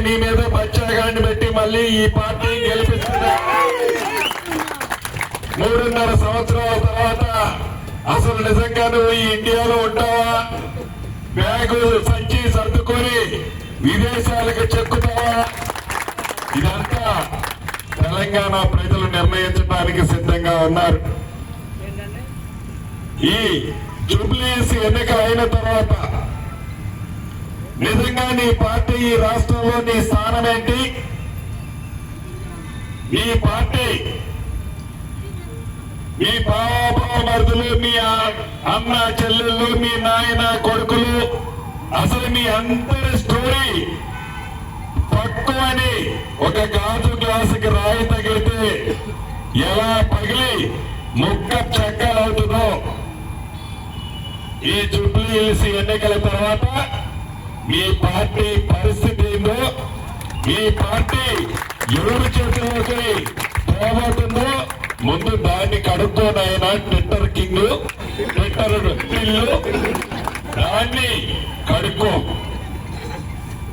నీ మీద బచ్చాగాన్ని పెట్టి మళ్ళీ ఈ పార్టీ గెలిపిస్తున్నా. 3.5 సంవత్సరాల తర్వాత అసలు నిజంగా నువ్వు ఈ ఇండియాలో ఉంటావా? బ్యాగు సంచి సర్దుకొని విదేశాలకు చెక్కుతావా? ఇదంతా తెలంగాణ ప్రజలు నిర్ణయించడానికి సిద్ధంగా ఉన్నారు. ఈ జూబ్లీస్ ఎన్నికలు అయిన తర్వాత నిజంగా నీ పార్టీ ఈ రాష్ట్రంలో నీ స్థానం ఏంటి? నీ పార్టీ మీ బాబామరుదులు, మీ అన్న చెల్లెళ్ళు, మీ నాయన కొడుకులు, అసలు మీ అందరి స్టోరీ పక్కువని ఒక గాజు గ్లాసుకి రాయి తగిలితే ఎలా పగిలి ముక్క చెక్కలవుతుందో ఈ జూబ్లీహిల్స్ ఎన్నికల తర్వాత మీ పార్టీ పరిస్థితి ఏందో, మీ పార్టీ ఎవరి చేతిలోకి పోబోతుందో ముందు దాన్ని కడుక్కోనైనా ట్విట్టర్ కింగ్, ట్విట్టర్ పిల్లు, దాన్ని కడుక్కో.